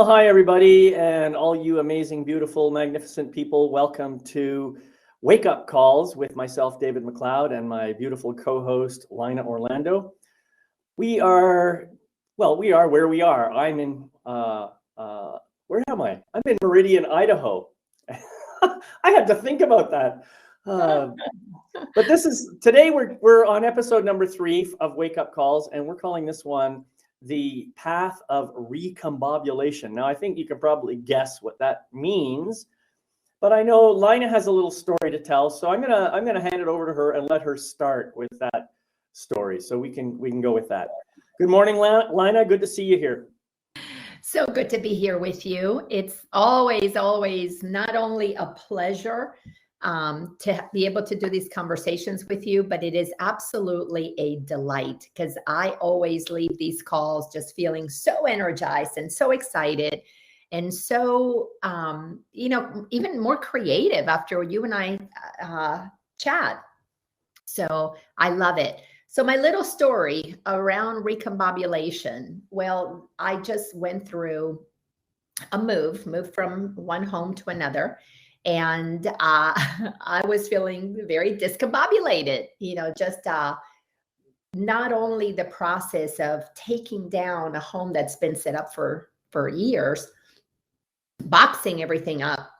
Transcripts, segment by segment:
Well, hi, everybody, and all you amazing, beautiful, magnificent people. Welcome to Wake Up Calls with myself, David McLeod, and my beautiful co-host, Lina Orlando. We are where we are. I'm in, where am I? I'm in Meridian, Idaho. I had to think about that. But today we're on episode number 3 of Wake Up Calls, and we're calling this one the Path of Recombobulation. Now, I think you can probably guess what that means, but I know Lina has a little story to tell, so I'm gonna hand it over to her and let her start with that story, so we can go with that. Good morning, Lina. Good to see you here. So good to be here with you. It's always not only a pleasure to be able to do these conversations with you, but it is absolutely a delight because I always leave these calls just feeling so energized and so excited and so, even more creative after you and I chat. So I love it. So my little story around recombobulation. Well, I just went through a moved from one home to another. And I was feeling very discombobulated, just not only the process of taking down a home that's been set up for years, boxing everything up,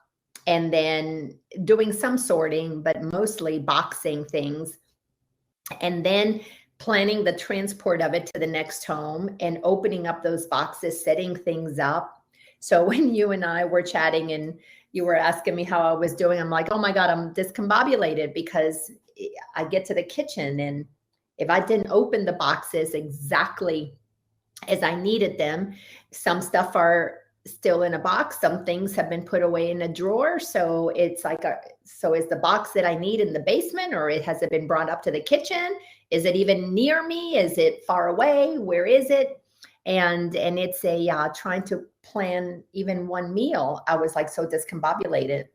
and then doing some sorting, but mostly boxing things, and then planning the transport of it to the next home and opening up those boxes, setting things up. So when you and I were chatting and you were asking me how I was doing, I'm like, oh my God, I'm discombobulated because I get to the kitchen and if I didn't open the boxes exactly as I needed them, some stuff are still in a box. Some things have been put away in a drawer. So it's like, so is the box that I need in the basement, or has it been brought up to the kitchen? Is it even near me? Is it far away? Where is it? And it's trying to plan even one meal. I was like so discombobulated.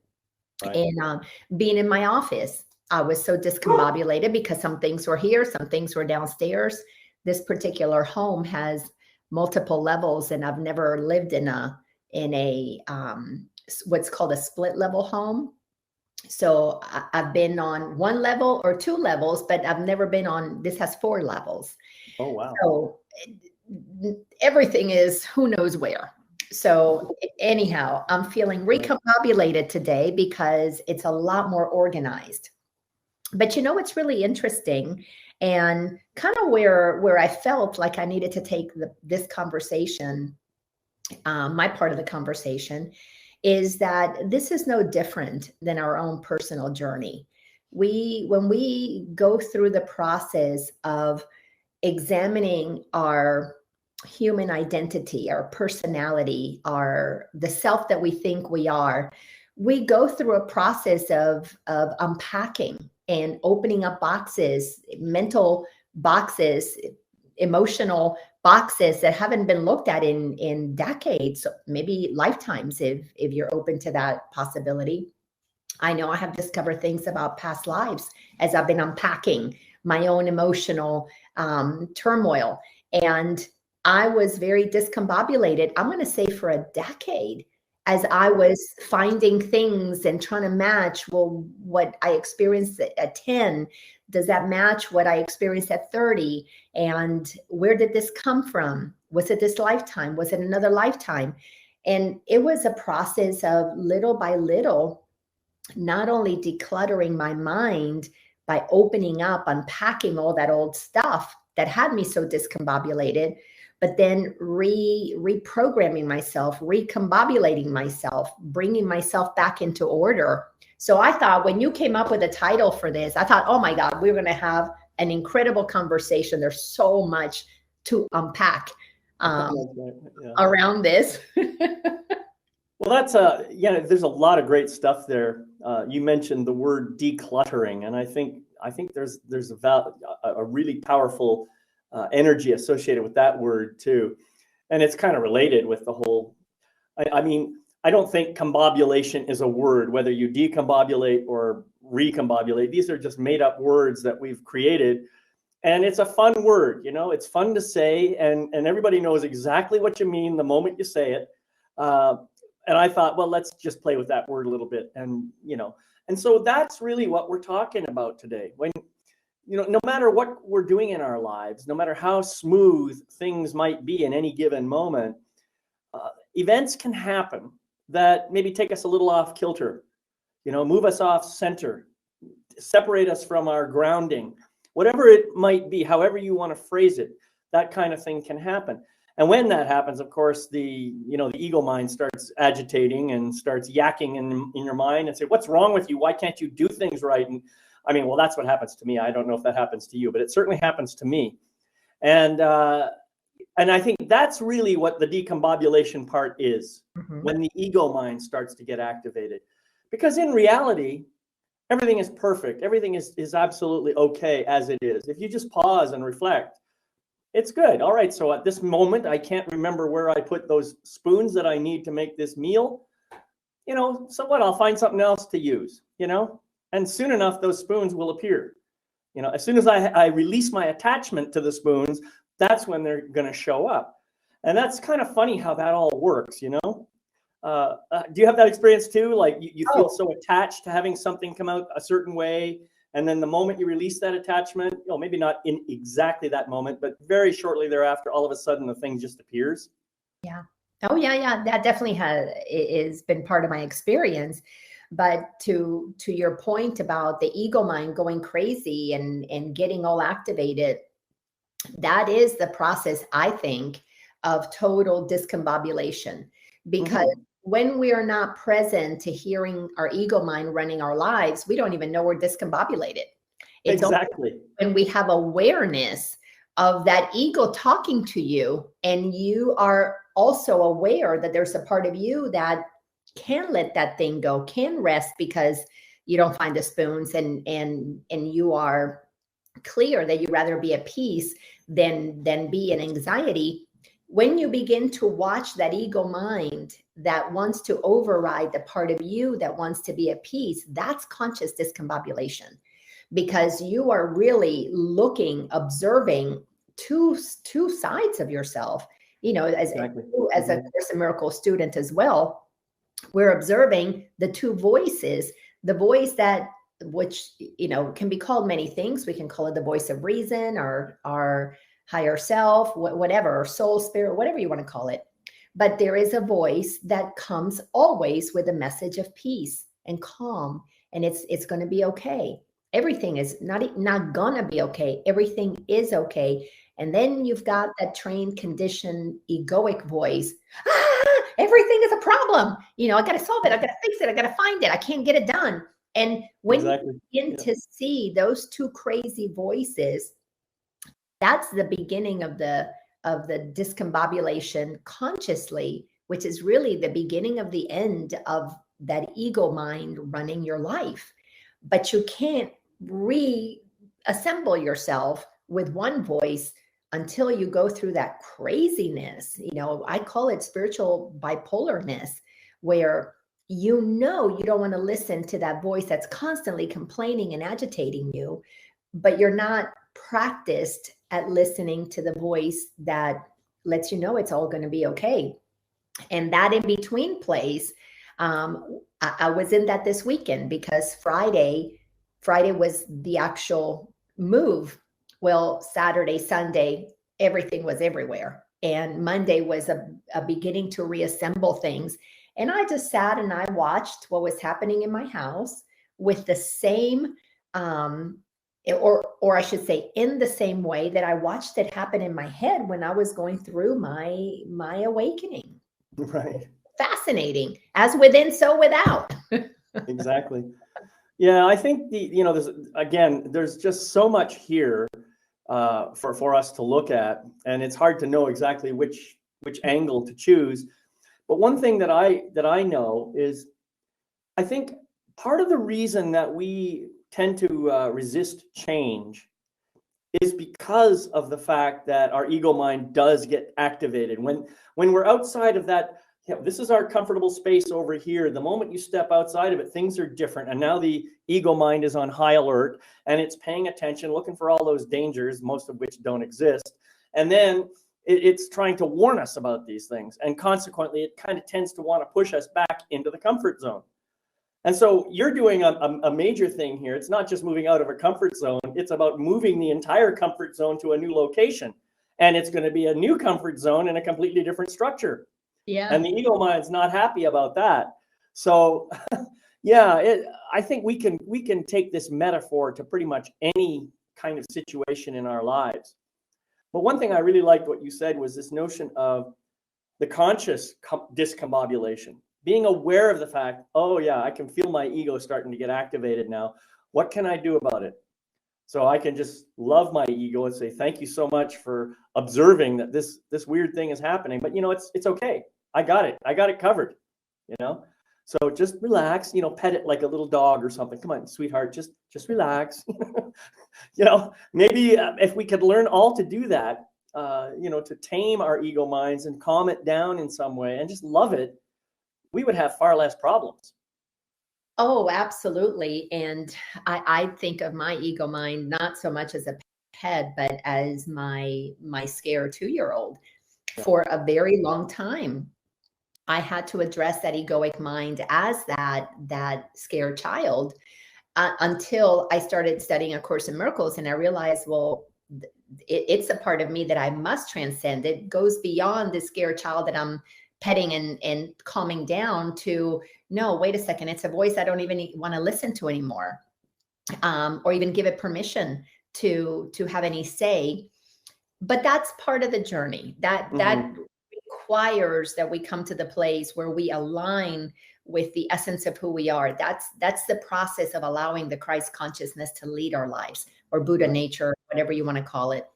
Right. And being in my office, I was so discombobulated because some things were here, some things were downstairs. This particular home has multiple levels, and I've never lived in a what's called a split level home. So I've been on one level or 2 levels, but I've never been on, this has 4 levels. Oh, wow. So everything is who knows where. So anyhow, I'm feeling recombobulated today because it's a lot more organized. But what's really interesting and kind of where I felt like I needed to take this conversation, my part of the conversation, is that this is no different than our own personal journey. When we go through the process of examining our human identity, our personality, the self that we think we are, we go through a process of unpacking and opening up boxes, mental boxes, emotional boxes that haven't been looked at in decades, maybe lifetimes, if you're open to that possibility. I know I have discovered things about past lives as I've been unpacking my own emotional turmoil. And I was very discombobulated, I'm going to say for a decade, as I was finding things and trying to match, well, what I experienced at 10, does that match what I experienced at 30? And where did this come from? Was it this lifetime? Was it another lifetime? And it was a process of little by little, not only decluttering my mind by opening up, unpacking all that old stuff that had me so discombobulated, but then reprogramming myself, recombobulating myself, bringing myself back into order. So I thought when you came up with a title for this, I thought, oh my God, we're going to have an incredible conversation. There's so much to unpack around this. Well, that's there's a lot of great stuff there. You mentioned the word decluttering, and I think there's a really powerful energy associated with that word too, and it's kind of related with the whole. I mean, I don't think combobulation is a word, whether you decombobulate or recombobulate. These are just made up words that we've created, and it's a fun word. It's fun to say, and everybody knows exactly what you mean the moment you say it. And I thought, well, let's just play with that word a little bit. And, and so that's really what we're talking about today. When, no matter what we're doing in our lives, no matter how smooth things might be in any given moment, events can happen that maybe take us a little off kilter, move us off center, separate us from our grounding, whatever it might be, however you want to phrase it, that kind of thing can happen. And when that happens, of course, the ego mind starts agitating and starts yakking in your mind and say, what's wrong with you? Why can't you do things right? And I mean, well, that's what happens to me. I don't know if that happens to you, but it certainly happens to me. And I think that's really what the discombobulation part is, when the ego mind starts to get activated. Because in reality, everything is perfect. Everything is absolutely okay as it is. If you just pause and reflect, it's good. All right, so at this moment, I can't remember where I put those spoons that I need to make this meal. So what? I'll find something else to use, and soon enough, those spoons will appear. As soon as I release my attachment to the spoons, that's when they're going to show up. And that's kind of funny how that all works, Do you have that experience too? Like you feel so attached to having something come out a certain way, and then the moment you release that attachment, maybe not in exactly that moment, but very shortly thereafter, all of a sudden the thing just appears. Yeah. Oh yeah. That definitely has been part of my experience. But to your point about the ego mind going crazy and getting all activated, that is the process, I think, of total discombobulation. Because when we are not present to hearing our ego mind running our lives, we don't even know we're discombobulated. It's exactly when we have awareness of that ego talking to you, and you are also aware that there's a part of you that can let that thing go, can rest because you don't find the spoons, and you are clear that you'd rather be at peace than be in anxiety. When you begin to watch that ego mind that wants to override the part of you that wants to be at peace, that's conscious discombobulation, because you are really looking, observing two sides of yourself. As a Course in Miracles student as well, we're observing the two voices, the voice which can be called many things. We can call it the voice of reason, or our higher self, whatever, or soul, spirit, whatever you want to call it. But there is a voice that comes always with a message of peace and calm, and it's going to be okay. Everything is not gonna be okay. Everything is okay. And then you've got that trained, conditioned, egoic voice. Everything is a problem. I got to solve it. I got to fix it. I got to find it. I can't get it done. And when you begin to see those two crazy voices, that's the beginning of the discombobulation consciously, which is really the beginning of the end of that ego mind running your life. But you can't reassemble yourself with one voice until you go through that craziness. I call it spiritual bipolarness, where you don't want to listen to that voice that's constantly complaining and agitating you, but you're not practiced at listening to the voice that lets you know it's all going to be okay. And that in between place, I was in that this weekend, because Friday was the actual move. Well, Saturday, Sunday, everything was everywhere. And Monday was a beginning to reassemble things. And I just sat and I watched what was happening in my house with the same, or I should say, in the same way that I watched it happen in my head when I was going through my awakening. Right. Fascinating. As within, so without. Exactly. Yeah, I think there's just so much here for us to look at, and it's hard to know exactly which angle to choose. But one thing that I know is, I think part of the reason that we tend to resist change is because of the fact that our ego mind does get activated when we're outside of that. This is our comfortable space over here. The moment you step outside of it, things are different. And now the ego mind is on high alert, and it's paying attention, looking for all those dangers, most of which don't exist. And then it's trying to warn us about these things. And consequently, it kind of tends to want to push us back into the comfort zone. And so you're doing a major thing here. It's not just moving out of a comfort zone. It's about moving the entire comfort zone to a new location. And it's going to be a new comfort zone in a completely different structure. Yeah. And the ego mind's not happy about that. So yeah, I think we can take this metaphor to pretty much any kind of situation in our lives. But one thing I really liked what you said was this notion of the conscious discombobulation. Being aware of the fact, oh yeah, I can feel my ego starting to get activated now. What can I do about it? So I can just love my ego and say, thank you so much for observing that this weird thing is happening. But it's okay. I got it covered, So just relax, pet it like a little dog or something. Come on, sweetheart, just relax. Maybe if we could learn all to do that, to tame our ego minds and calm it down in some way and just love it, we would have far less problems. Oh, absolutely. And I think of my ego mind not so much as a pet, but as my scared 2-year-old. Yeah. For a very long time, I had to address that egoic mind as that scared child until I started studying A Course in Miracles, and I realized, well, it's a part of me that I must transcend. It goes beyond the scared child that I'm petting and calming down to, no, wait a second, it's a voice I don't even want to listen to anymore, or even give it permission to have any say. But that's part of the journey. That requires that we come to the place where we align with the essence of who we are. That's the process of allowing the Christ consciousness to lead our lives, or Buddha nature, whatever you want to call it.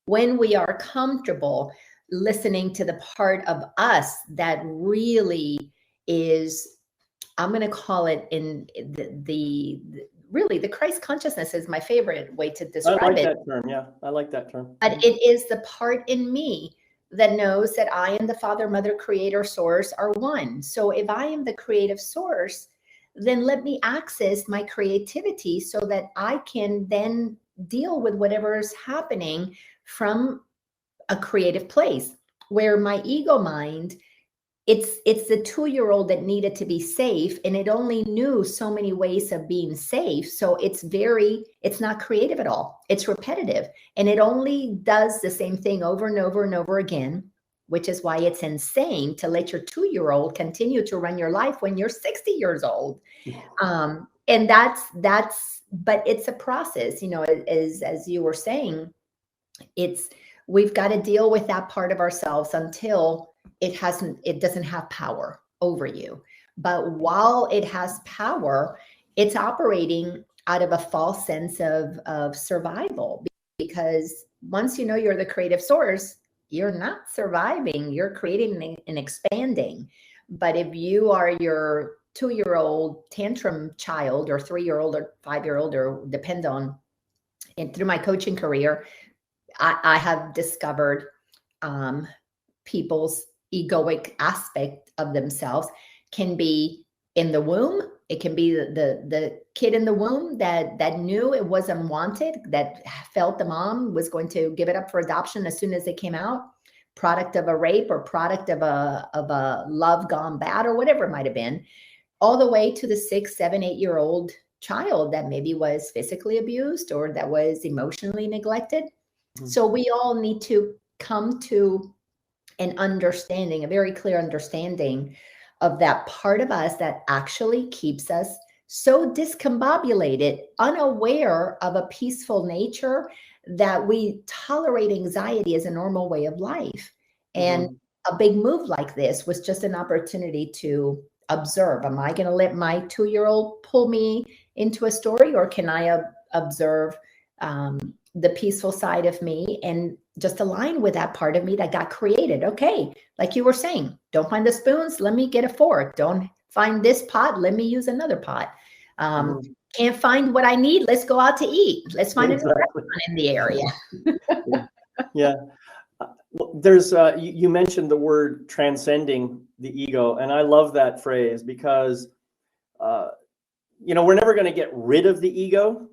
When we are comfortable listening to the part of us that really is, I'm going to call it in really the Christ consciousness is my favorite way to describe it. I like that term. Yeah, I like that term. But it is the part in me that knows that I and the Father, Mother, Creator, Source are one. So if I am the creative source, then let me access my creativity so that I can then deal with whatever is happening from a creative place. Where my ego mind, it's the 2-year-old that needed to be safe, and it only knew so many ways of being safe. So it's not creative at all. It's repetitive, and it only does the same thing over and over and over again, which is why it's insane to let your 2-year-old continue to run your life when you're 60 years old. And but it's a process, as you were saying, we've got to deal with that part of ourselves until it doesn't have power over you. But while it has power, it's operating out of a false sense of survival, because once you're the creative source, you're not surviving, you're creating and expanding. But if you are your 2-year-old tantrum child, or 3-year-old or 5-year-old, or depend on, and through my coaching career, I have discovered people's egoic aspect of themselves can be in the womb. It can be the kid in the womb that knew it was unwanted, that felt the mom was going to give it up for adoption as soon as they came out, product of a rape or product of a love gone bad, or whatever it might have been, all the way to the 6, 7, 8-year-old child that maybe was physically abused or that was emotionally neglected. So we all need to come to an understanding, a very clear understanding of that part of us that actually keeps us so discombobulated, unaware of a peaceful nature, that we tolerate anxiety as a normal way of life. And a big move like this was just an opportunity to observe. Am I going to let my 2-year-old pull me into a story, or can I observe the peaceful side of me and just align with that part of me that got created? Okay, like you were saying, don't find the spoons, let me get a fork. Don't find this pot, let me use another pot. Can't find what I need, let's go out to eat. Let's find a restaurant in the area. Yeah. There's you mentioned the word transcending the ego, and I love that phrase because we're never going to get rid of the ego,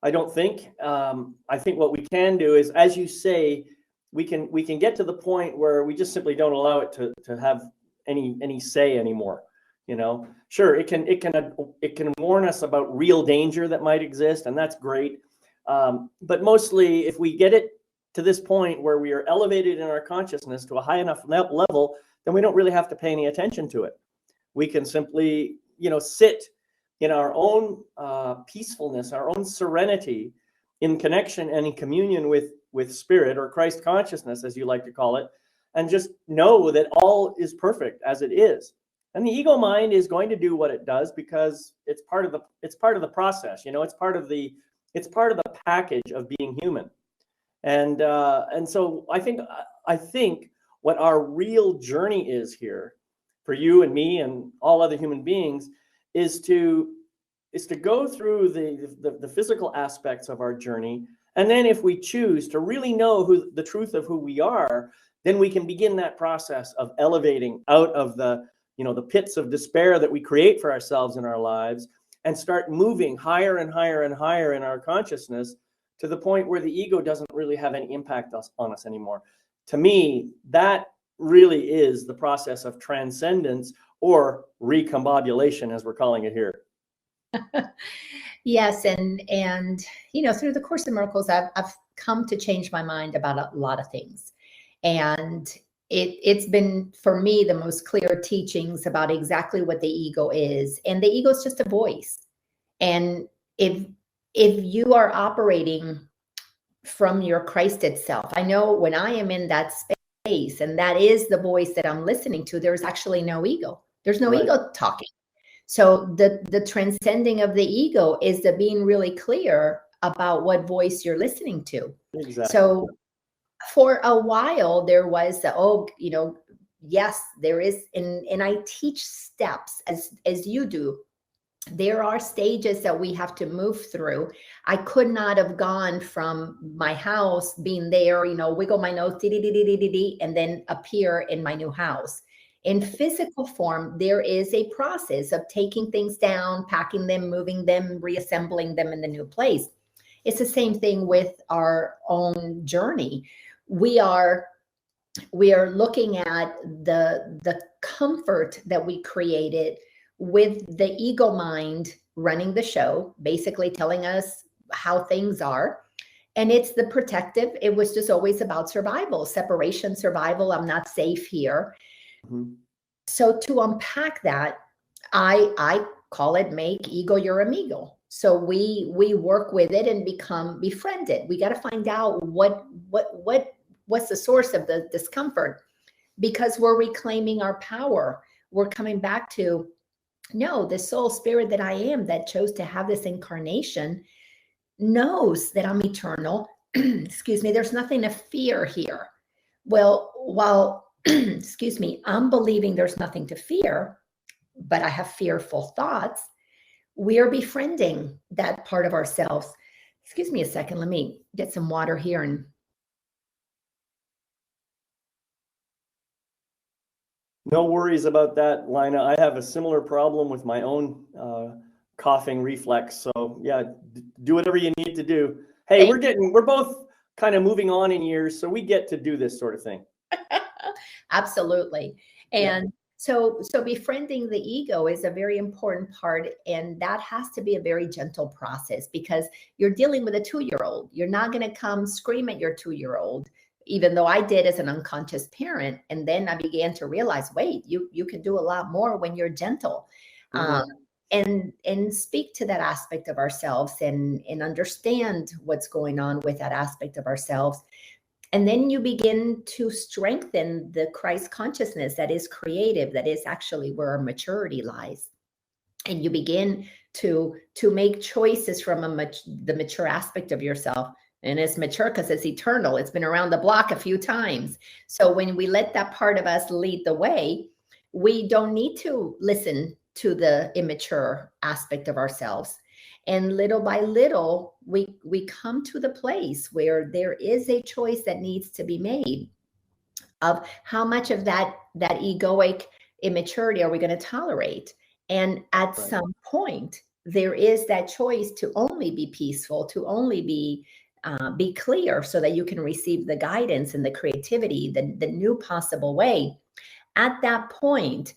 I don't think. I think what we can do is, as you say, we can get to the point where we just simply don't allow it to have any say anymore. You know, sure, it can warn us about real danger that might exist, and that's great. But mostly, if we get it to this point where we are elevated in our consciousness to a high enough level, then we don't really have to pay any attention to it. We can simply, sit in our own peacefulness, our own serenity, in connection and in communion with spirit, or Christ consciousness, as you like to call it, and just know that all is perfect as it is. And the ego mind is going to do what it does because it's part of the process. It's part of the package of being human. And so I think what our real journey is here for you and me and all other human beings is to go through the physical aspects of our journey. And then if we choose to really know the truth of who we are, then we can begin that process of elevating out of the pits of despair that we create for ourselves in our lives, and start moving higher and higher and higher in our consciousness to the point where the ego doesn't really have any impact on us anymore. To me, that really is the process of transcendence, or recombobulation, as we're calling it here. Yes, and through the Course in Miracles, I've come to change my mind about a lot of things, and it's been, for me, the most clear teachings about exactly what the ego is. And the ego is just a voice. And if you are operating from your Christed self, I know when I am in that space, and that is the voice that I'm listening to, there's actually no ego. There's no ego talking. So the transcending of the ego is the being really clear about what voice you're listening to. Exactly. So for a while, there was yes, there is, and I teach steps as you do. There are stages that we have to move through. I could not have gone from my house, being there, wiggle my nose, and then appear in my new house. In physical form, there is a process of taking things down, packing them, moving them, reassembling them in the new place. It's the same thing with our own journey. We are looking at the comfort that we created with the ego mind running the show, basically telling us how things are. And it's the protective. It was just always about survival, separation, survival. I'm not safe here. Mm-hmm. So to unpack that, I call it make ego your amigo. So we work with it and become befriended. We got to find out what's the source of the discomfort, because we're reclaiming our power. We're coming back to, no, the soul spirit that I am, that chose to have this incarnation, knows that I'm eternal. Excuse me, there's nothing to fear here. Well, while excuse me, I'm believing there's nothing to fear, but I have fearful thoughts, we're befriending that part of ourselves. Excuse me a second, let me get some water here. And no worries about that, Lina. I have a similar problem with my own coughing reflex. So yeah, do whatever you need to do. Hey, we're both kind of moving on in years, so we get to do this sort of thing. Absolutely. And so befriending the ego is a very important part, and that has to be a very gentle process, because you're dealing with a 2-year-old. You're not going to come scream at your 2-year-old, even though I did as an unconscious parent. And then I began to realize, wait, you can do a lot more when you're gentle. Mm-hmm. And speak to that aspect of ourselves and understand what's going on with that aspect of ourselves. And then you begin to strengthen the Christ consciousness that is creative, that is actually where our maturity lies. And you begin to make choices from the mature aspect of yourself. And it's mature because it's eternal. It's been around the block a few times. So when we let that part of us lead the way, we don't need to listen to the immature aspect of ourselves. And little by little, we come to the place where there is a choice that needs to be made of how much of that egoic immaturity are we going to tolerate. And at some point, there is that choice to only be peaceful, to only be be clear so that you can receive the guidance and the creativity, the new possible way. At that point,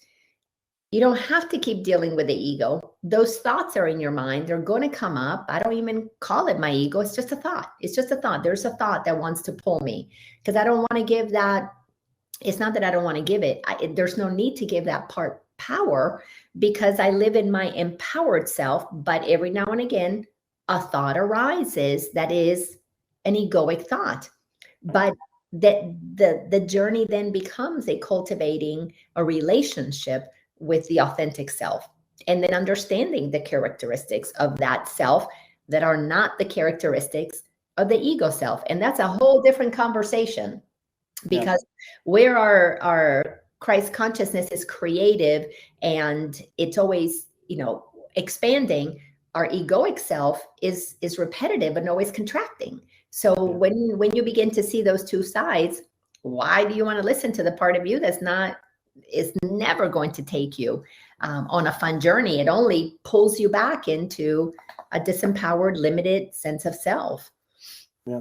you don't have to keep dealing with the ego. Those thoughts are in your mind. They're going to come up. I don't even call it my ego. It's just a thought. It's just a thought. There's a thought that wants to pull me because I don't want to give that. It's not that I don't want to give it. There's no need to give that part power because I live in my empowered self. But every now and again, a thought arises that is an egoic thought. But that the journey then becomes a cultivating a relationship with the authentic self, and then understanding the characteristics of that self that are not the characteristics of the ego self. And that's a whole different conversation because where our Christ consciousness is creative and it's always, expanding, our egoic self is repetitive and always contracting. So when you begin to see those two sides, why do you want to listen to the part of you is never going to take you on a fun journey? It only pulls you back into a disempowered, limited sense of self. Yeah.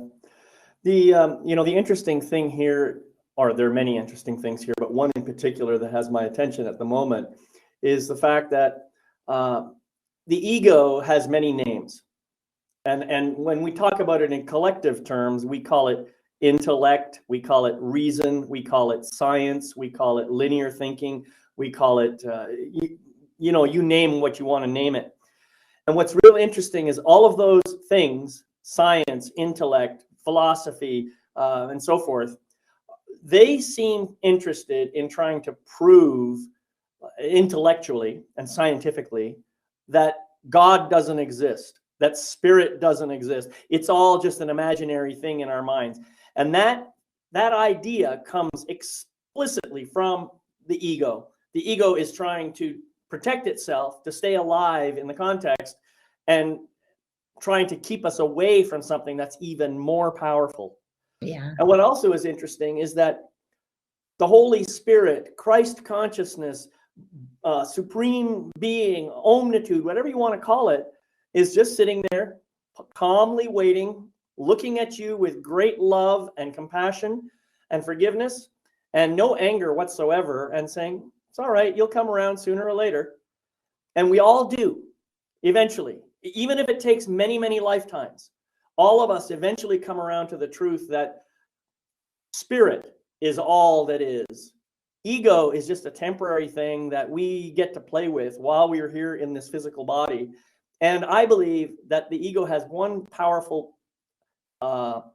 The interesting thing here, or there are many interesting things here, but one in particular that has my attention at the moment is the fact that the ego has many names. And when we talk about it in collective terms, we call it intellect, we call it reason, we call it science, we call it linear thinking, we call it, you name what you want to name it. And what's real interesting is all of those things, science, intellect, philosophy, and so forth, they seem interested in trying to prove intellectually and scientifically that God doesn't exist, that spirit doesn't exist. It's all just an imaginary thing in our minds. And that idea comes explicitly from the ego. The ego is trying to protect itself, to stay alive in the context, and trying to keep us away from something that's even more powerful. Yeah. And what also is interesting is that the Holy Spirit, Christ consciousness, supreme being, omnitude, whatever you want to call it, is just sitting there calmly waiting, looking at you with great love and compassion and forgiveness and no anger whatsoever, and saying, it's all right, you'll come around sooner or later. And we all do, eventually. Even if it takes many, many lifetimes, all of us eventually come around to the truth that spirit is all that is. Ego is just a temporary thing that we get to play with while we are here in this physical body. And I believe that the ego has one powerful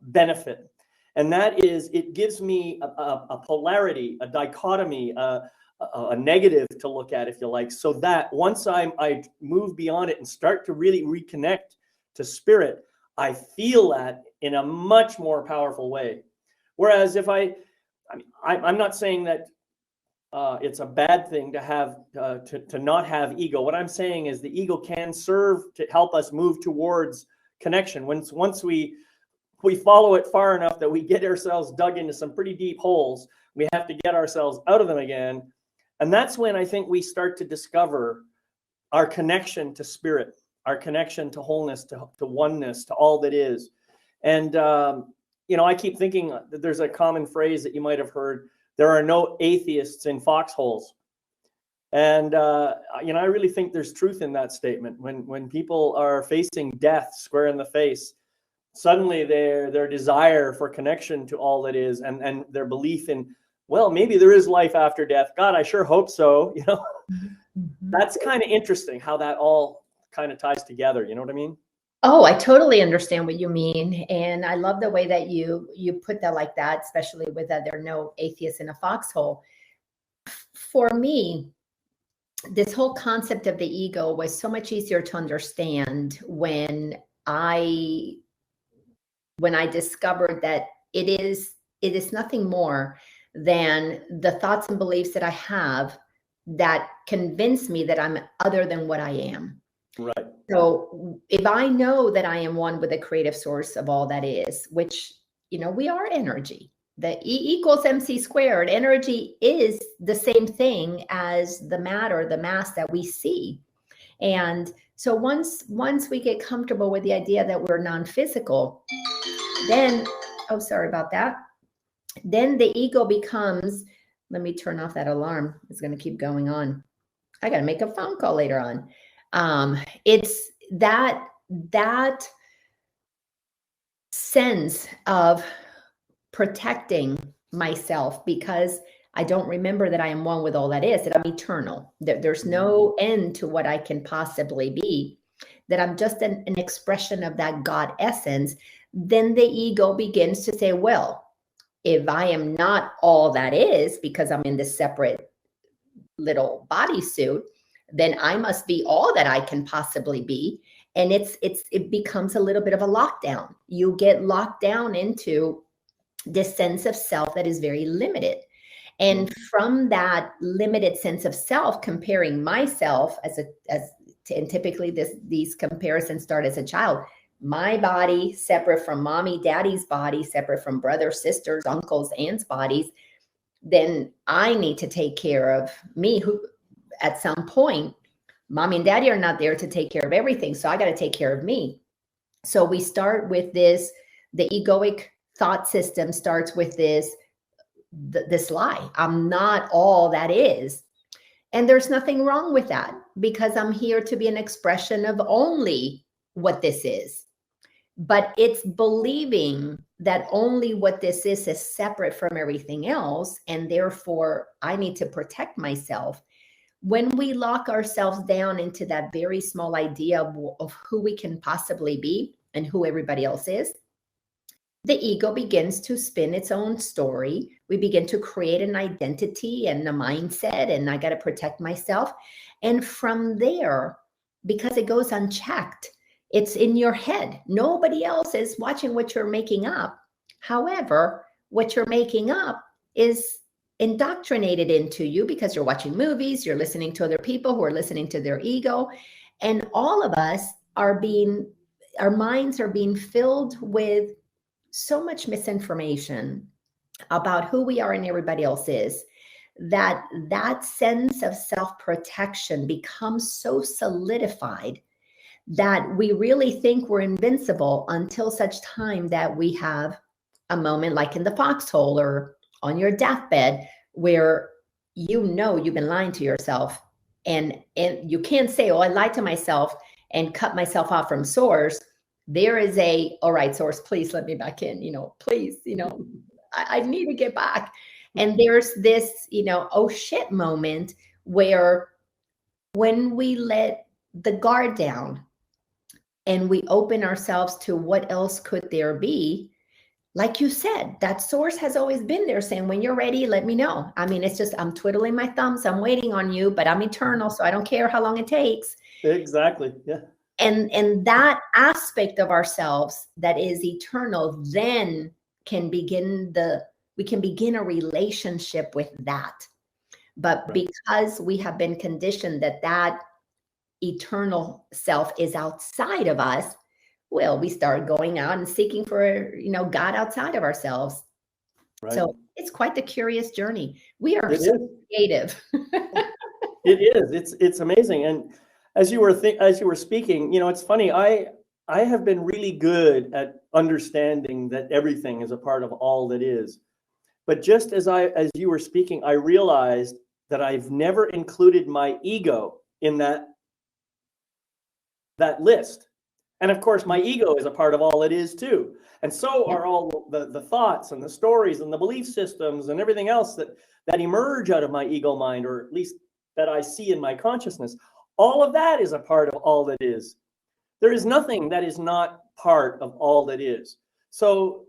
benefit, and that is it gives me a polarity, a dichotomy, a negative to look at, if you like, so that once I move beyond it and start to really reconnect to spirit, I feel that in a much more powerful way. Whereas if I'm not saying that it's a bad thing to have to not have ego. What I'm saying is the ego can serve to help us move towards connection. Once we follow it far enough that we get ourselves dug into some pretty deep holes, we have to get ourselves out of them again. And that's when I think we start to discover our connection to spirit, our connection to wholeness, to oneness, to all that is. And, I keep thinking that there's a common phrase that you might have heard: there are no atheists in foxholes. And, I really think there's truth in that statement. When people are facing death square in the face, suddenly their desire for connection to all that is and their belief in, well, maybe there is life after death. God, I sure hope so. That's kind of interesting how that all kind of ties together. You know what I mean? Oh, I totally understand what you mean. And I love the way that you put that like that, especially with that there are no atheists in a foxhole. For me, this whole concept of the ego was so much easier to understand when I discovered that it is nothing more than the thoughts and beliefs that I have that convince me that I'm other than what I am. Right. So if I know that I am one with the creative source of all that is, which, we are energy, the E equals MC squared, energy is the same thing as the matter, the mass that we see. And so once we get comfortable with the idea that we're non-physical, then, oh, sorry about that. Then the ego becomes, let me turn off that alarm. It's going to keep going on. I got to make a phone call later on. It's that sense of protecting myself because I don't remember that I am one with all that is, that I'm eternal, that there's no end to what I can possibly be, that I'm just an expression of that God essence. Then the ego begins to say, well, if I am not all that is because I'm in this separate little bodysuit, then I must be all that I can possibly be. And it becomes a little bit of a lockdown. You get locked down into this sense of self that is very limited. And from that limited sense of self, comparing myself and typically these comparisons start as a child. My body separate from mommy, daddy's body, separate from brothers, sisters, uncles, aunts' bodies. Then I need to take care of me, who at some point, mommy and daddy are not there to take care of everything. So I got to take care of me. So we start with this, the egoic thought system starts with this lie. I'm not all that is. And there's nothing wrong with that because I'm here to be an expression of only what this is. But it's believing that only what this is separate from everything else. And therefore, I need to protect myself. When we lock ourselves down into that very small idea of who we can possibly be and who everybody else is, the ego begins to spin its own story. We begin to create an identity and a mindset, and I got to protect myself. And from there, because it goes unchecked, it's in your head. Nobody else is watching what you're making up. However, what you're making up is indoctrinated into you because you're watching movies, you're listening to other people who are listening to their ego. And all of us our minds are being filled with so much misinformation about who we are and everybody else is, that sense of self-protection becomes so solidified that we really think we're invincible until such time that we have a moment like in the foxhole or on your deathbed where you've been lying to yourself and you can't say, oh, I lied to myself and cut myself off from source. There is all right, source, please let me back in, please, I need to get back. And there's this, oh shit moment where when we let the guard down and we open ourselves to what else could there be, like you said, that source has always been there saying, when you're ready, let me know. I mean, it's just, I'm twiddling my thumbs. I'm waiting on you, but I'm eternal. So I don't care how long it takes. Exactly. Yeah. And that aspect of ourselves that is eternal, then we can begin a relationship with that. But right. Because we have been conditioned that eternal self is outside of us, well, we start going out and seeking for, God outside of ourselves. Right. So it's quite the curious journey. We are so creative. It is. It's amazing. And as you were speaking, it's funny. I have been really good at understanding that everything is a part of all that is. But just as you were speaking, I realized that I've never included my ego in that list. And of course, my ego is a part of all it is too. And so are all the thoughts and the stories and the belief systems and everything else that emerge out of my ego mind, or at least that I see in my consciousness. All of that is a part of all that is. There is nothing that is not part of all that is. So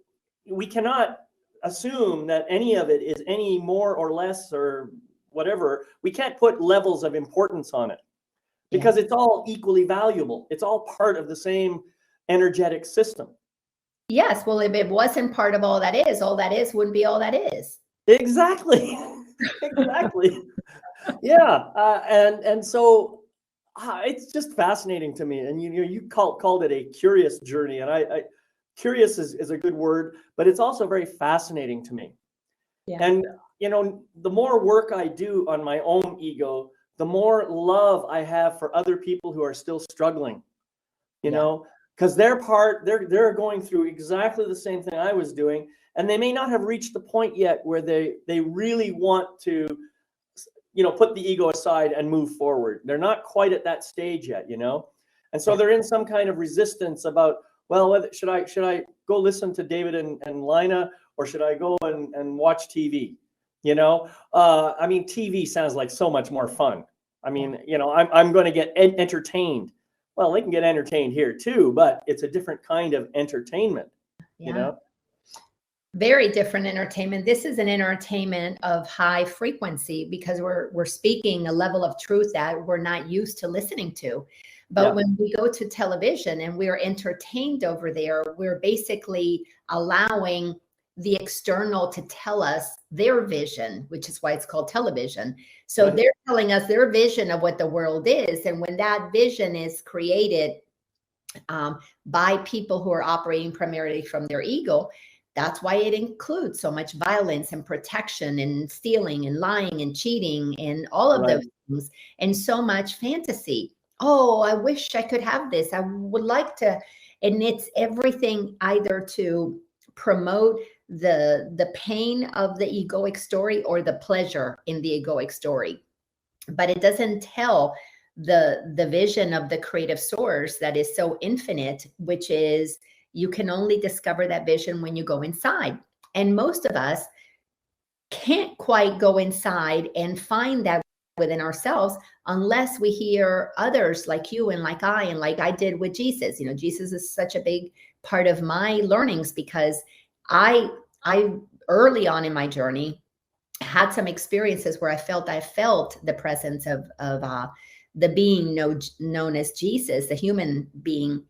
we cannot assume that any of it is any more or less or whatever. We can't put levels of importance on it because it's all equally valuable. It's all part of the same energetic system. Yes. Well, if it wasn't part of all that is wouldn't be all that is. Exactly. Exactly. Yeah. And so it's just fascinating to me. And you called it a curious journey. And I curious is a good word, but it's also very fascinating to me. Yeah. And, the more work I do on my own ego, the more love I have for other people who are still struggling, you know, because they're going through exactly the same thing I was doing, and they may not have reached the point yet where they really want to, put the ego aside and move forward. They're not quite at that stage yet, and so they're in some kind of resistance about, well, should I go listen to David and Lina, or should I go and watch TV? I mean, TV sounds like so much more fun. I mean, I'm going to get entertained. Well, they can get entertained here too, but it's a different kind of entertainment, Very different entertainment. This is an entertainment of high frequency because we're speaking a level of truth that we're not used to listening to. But when we go to television and we're entertained over there, we're basically allowing the external to tell us their vision, which is why it's called television. So they're telling us their vision of what the world is. And when that vision is created by people who are operating primarily from their ego, that's why it includes so much violence and protection and stealing and lying and cheating and all of those things, and so much fantasy. Oh, I wish I could have this. I would like to. And it's everything either to promote the pain of the egoic story or the pleasure in the egoic story. But it doesn't tell the vision of the creative source that is so infinite, which is you can only discover that vision when you go inside. And most of us can't quite go inside and find that within ourselves unless we hear others like you and like I did with Jesus. Jesus is such a big part of my learnings because I early on in my journey had some experiences where I felt the presence of the being known as Jesus, the human being,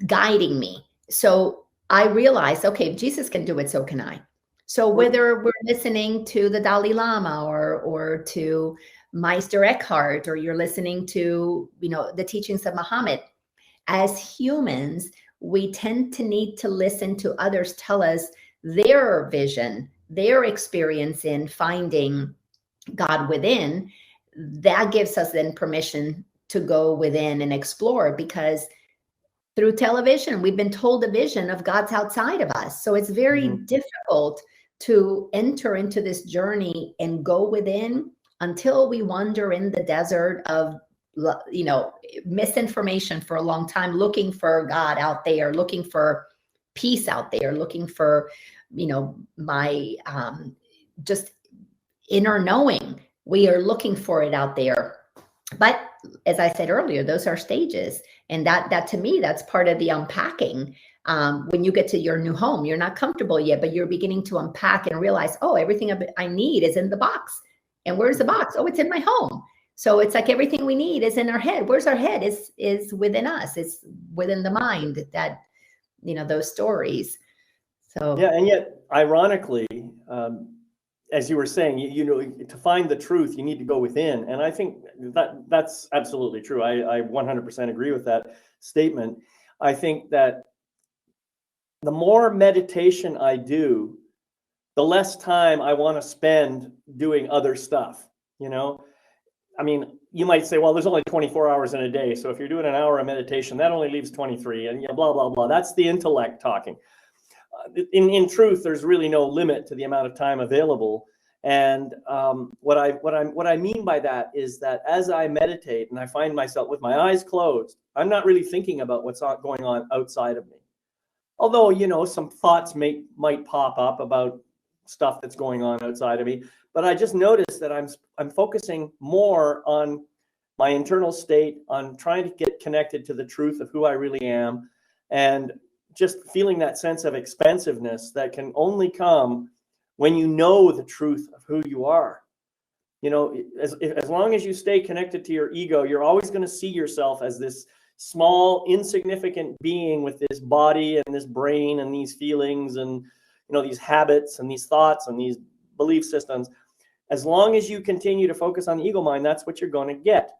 guiding me. So I realized, okay, if Jesus can do it, so can I. So whether we're listening to the Dalai Lama or to Meister Eckhart, or you're listening to, the teachings of Muhammad, as humans, we tend to need to listen to others tell us their vision, their experience in finding God within. That gives us then permission to go within and explore, because through television, we've been told a vision of God's outside of us. So it's very difficult to enter into this journey and go within until we wander in the desert of, misinformation for a long time, looking for God out there, looking for peace out there, looking for, my just inner knowing. We are looking for it out there. But as I said earlier, those are stages. And that to me, that's part of the unpacking. When you get to your new home, you're not comfortable yet, but you're beginning to unpack and realize, oh, everything I need is in the box. And where's the box? Oh, it's in my home. So it's like everything we need is in our head. Where's our head? Is within us. It's within the mind, that, those stories. So yeah, and yet, ironically, as you were saying, to find the truth, you need to go within. And I think that's absolutely true. I 100% agree with that statement. I think that the more meditation I do, the less time I want to spend doing other stuff. I mean, you might say, well, there's only 24 hours in a day. So if you're doing an hour of meditation, that only leaves 23, and blah, blah, blah. That's the intellect talking. In truth, there's really no limit to the amount of time available. And what I mean by that is that as I meditate and I find myself with my eyes closed, I'm not really thinking about what's going on outside of me. Although, some thoughts might pop up about stuff that's going on outside of me. But I just noticed that I'm focusing more on my internal state, on trying to get connected to the truth of who I really am, and just feeling that sense of expansiveness that can only come when you know the truth of who you are. As long as you stay connected to your ego, you're always going to see yourself as this small, insignificant being with this body and this brain and these feelings and these habits and these thoughts and these belief systems. As long as you continue to focus on the ego mind, that's what you're going to get.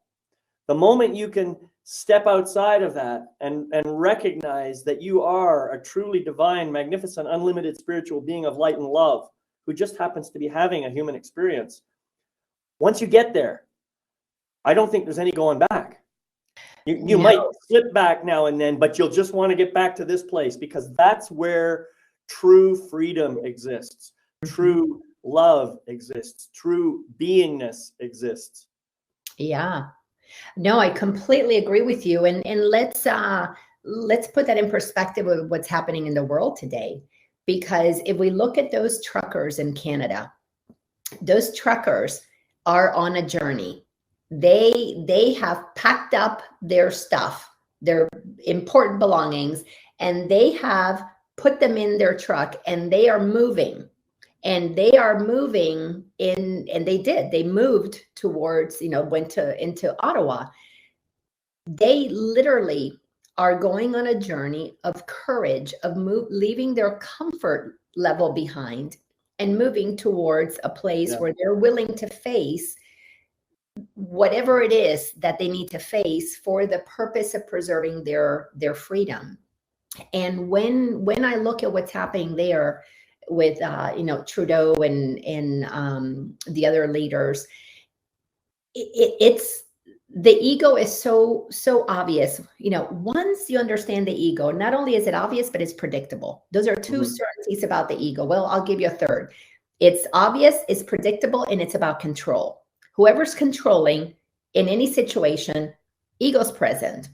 The moment you can step outside of that and recognize that you are a truly divine, magnificent, unlimited spiritual being of light and love who just happens to be having a human experience, once you get there, I don't think there's any going back. You might slip back now and then, but you'll just want to get back to this place, because that's where true freedom exists. True love exists. True beingness exists. Yeah. No, I completely agree with you. And let's put that in perspective of what's happening in the world today. Because if we look at those truckers in Canada, those truckers are on a journey. They have packed up their stuff, their important belongings, and they have put them in their truck, and they are moving. And they are moving in, and they moved towards, went into Ottawa. They literally are going on a journey of courage, of leaving their comfort level behind and moving towards a place where they're willing to face whatever it is that they need to face for the purpose of preserving their freedom. And when I look at what's happening there with Trudeau and the other leaders, it's the ego is so obvious. Once you understand the ego, not only is it obvious, but it's predictable. Those are two certainties about the ego. Well, I'll give you a third. It's obvious, it's predictable, and it's about control. Whoever's controlling in any situation, ego's present.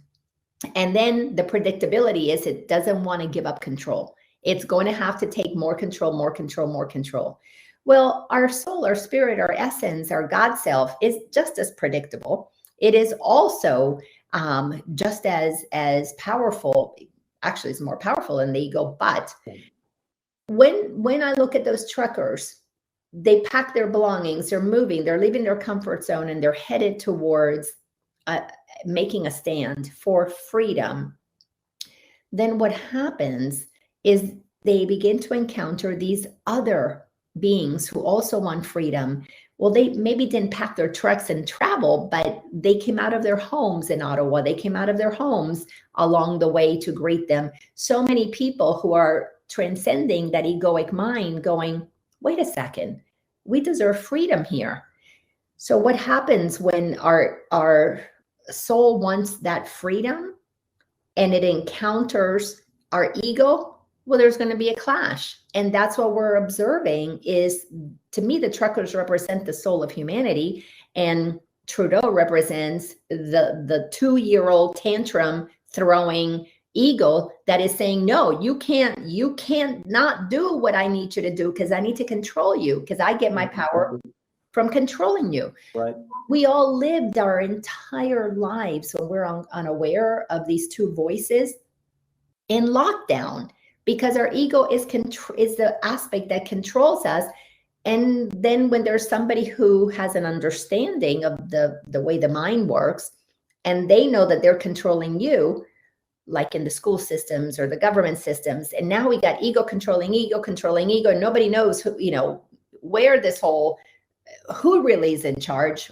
And then the predictability is it doesn't want to give up control. It's going to have to take more control, more control, more control. Well, our soul, our spirit, our essence, our God self is just as predictable. It is also just as powerful. Actually, it's more powerful than the ego. But when I look at those truckers, they pack their belongings, they're moving, they're leaving their comfort zone, and they're headed towards making a stand for freedom. Then what happens is they begin to encounter these other beings who also want freedom. Well, they maybe didn't pack their trucks and travel, but they came out of their homes in Ottawa. They came out of their homes along the way to greet them. So many people who are transcending that egoic mind going, wait a second, we deserve freedom here. So what happens when our soul wants that freedom and it encounters our ego? Well, there's going to be a clash. And that's what we're observing is, to me, the truckers represent the soul of humanity, and Trudeau represents the 2-year-old tantrum throwing ego that is saying, no, you can't not do what I need you to do, because I need to control you, because I get my power from controlling you. Right. We all lived our entire lives when we're unaware of these two voices in lockdown, because our ego is the aspect that controls us. And then when there's somebody who has an understanding of the way the mind works, and they know that they're controlling you, like in the school systems or the government systems, and now we got ego controlling ego, and nobody knows who, where this who really is in charge,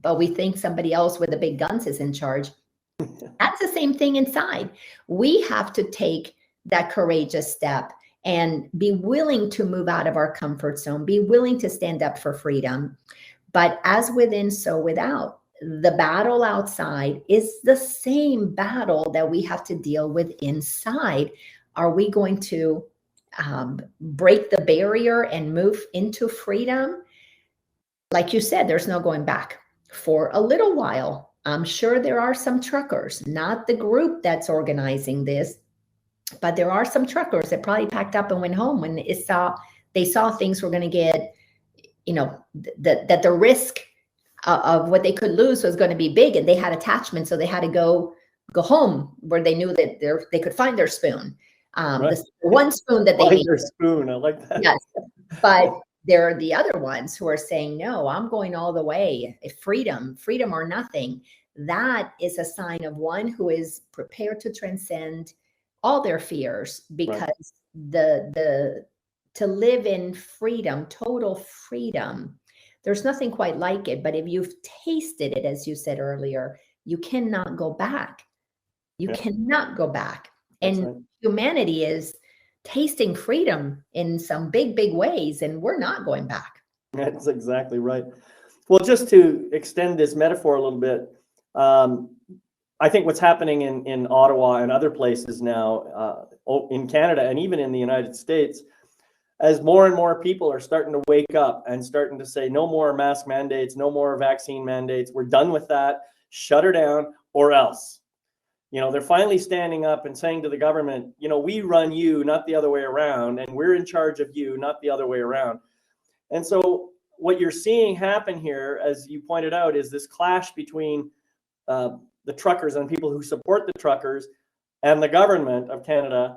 but we think somebody else with the big guns is in charge. That's the same thing inside. We have to take that courageous step and be willing to move out of our comfort zone, be willing to stand up for freedom. But as within, so without. The battle outside is the same battle that we have to deal with inside. Are we going to break the barrier and move into freedom? Like you said, there's no going back. For a little while, I'm sure there are some truckers, not the group that's organizing this, but there are some truckers that probably packed up and went home when they saw things were going to get, that the risk of what they could lose was going to be big, and they had attachment, so they had to go home where they knew that they could find their spoon. Right. The one spoon that they find their spoon. I like that. Yes, but there are the other ones who are saying, no, I'm going all the way. Freedom or nothing. That is a sign of one who is prepared to transcend all their fears, because to live in freedom, total freedom, there's nothing quite like it. But if you've tasted it, as you said earlier, you cannot go back. You cannot go back. That's and right. Humanity is tasting freedom in some big, big ways, and we're not going back. That's exactly right. Well, just to extend this metaphor a little bit, I think what's happening in Ottawa and other places now, in Canada and even in the United States, as more and more people are starting to wake up and starting to say, no more mask mandates, no more vaccine mandates, we're done with that, shut her down or else. They're finally standing up and saying to the government, we run you, not the other way around, and we're in charge of you, not the other way around. And so what you're seeing happen here, as you pointed out, is this clash between the truckers and people who support the truckers and the government of Canada,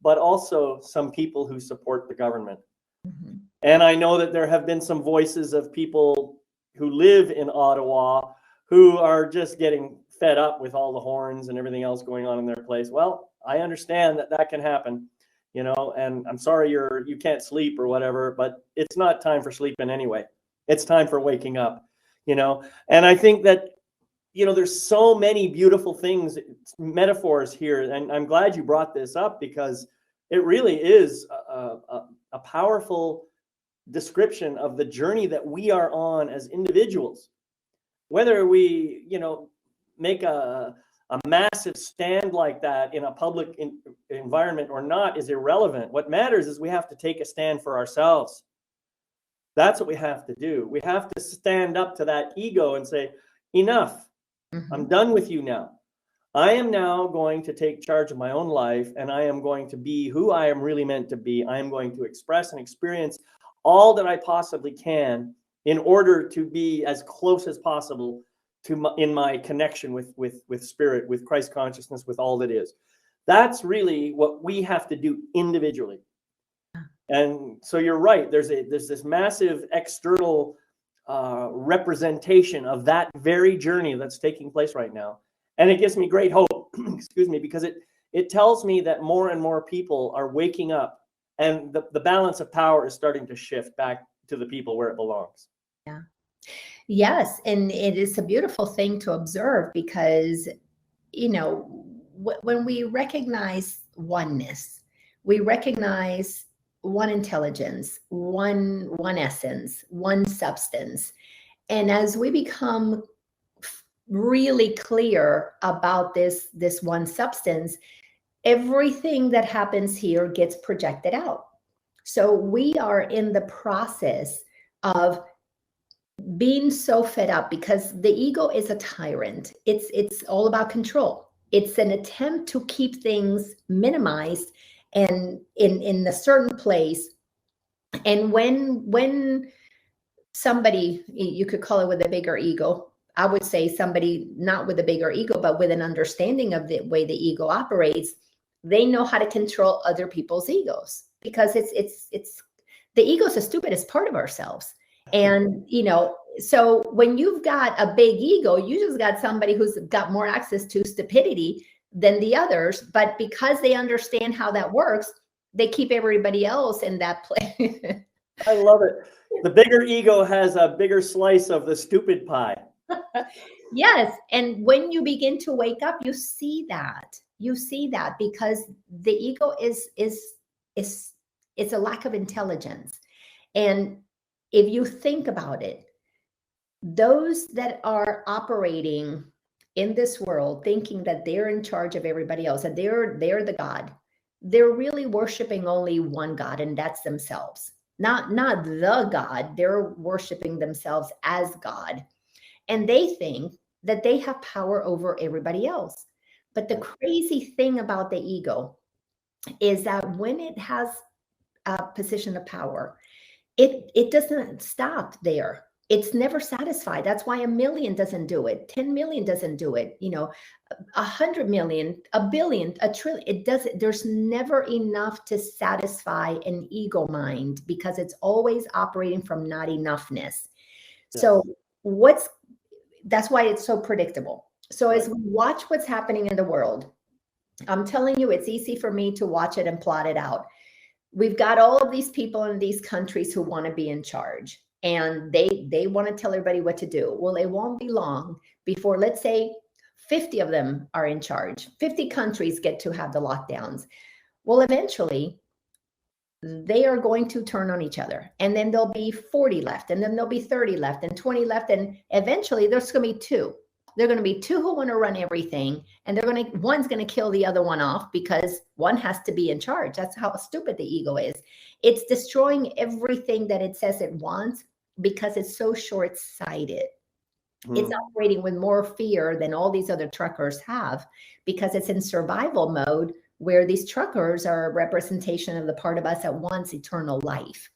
but also some people who support the government. Mm-hmm. And I know that there have been some voices of people who live in Ottawa who are just getting fed up with all the horns and everything else going on in their place. Well, I understand that can happen, and I'm sorry you can't sleep or whatever, but it's not time for sleeping anyway. It's time for waking up, and I think that there's so many beautiful things, metaphors here, and I'm glad you brought this up because it really is a powerful description of the journey that we are on as individuals. Whether we, make a massive stand like that in a public environment or not is irrelevant. What matters is we have to take a stand for ourselves. That's what we have to do. We have to stand up to that ego and say, enough. Mm-hmm. I'm done with you now. I am now going to take charge of my own life, and I am going to be who I am really meant to be. I am going to express and experience all that I possibly can in order to be as close as possible to in my connection with spirit, with Christ consciousness, with all that is. That's really what we have to do individually. And so you're right. There's this massive external representation of that very journey that's taking place right now. And it gives me great hope, excuse me, because it tells me that more and more people are waking up and the balance of power is starting to shift back to the people where it belongs. Yeah. Yes. And it is a beautiful thing to observe because, when we recognize oneness, we recognize one intelligence, one essence, one substance. And as we become really clear about this one substance, everything that happens here gets projected out. So we are in the process of being so fed up because the ego is a tyrant. It's all about control. It's an attempt to keep things minimized and in a certain place. And when somebody, you could call it with a bigger ego, I would say somebody not with a bigger ego, but with an understanding of the way the ego operates, they know how to control other people's egos because it's the ego is the stupidest part of ourselves. And, so when you've got a big ego, you just got somebody who's got more access to stupidity than the others. But because they understand how that works, they keep everybody else in that place. I love it. The bigger ego has a bigger slice of the stupid pie. Yes. And when you begin to wake up, you see that because the ego is a lack of intelligence. And if you think about it, those that are operating in this world, thinking that they're in charge of everybody else, that they're the God, they're really worshiping only one God, and that's themselves. Not the God. They're worshiping themselves as God. And they think that they have power over everybody else. But the crazy thing about the ego is that when it has a position of power, it doesn't stop there. It's never satisfied. That's why 1 million doesn't do it. 10 million doesn't do it. 100 million, 1 billion, 1 trillion. It doesn't. There's never enough to satisfy an ego mind because it's always operating from not enoughness. Yes. So that's why it's so predictable. So as we watch what's happening in the world, I'm telling you, it's easy for me to watch it and plot it out. We've got all of these people in these countries who want to be in charge, and they want to tell everybody what to do. Well, it won't be long before, let's say, 50 of them are in charge. 50 countries get to have the lockdowns. Well, eventually, they are going to turn on each other, and then there'll be 40 left, and then there'll be 30 left, and 20 left, and eventually there's going to be 2. There are going to be two who want to run everything, and one's going to kill the other one off because one has to be in charge. That's how stupid the ego is. It's destroying everything that it says it wants because it's so short-sighted. It's operating with more fear than all these other truckers have because it's in survival mode, where these truckers are a representation of the part of us that wants eternal life.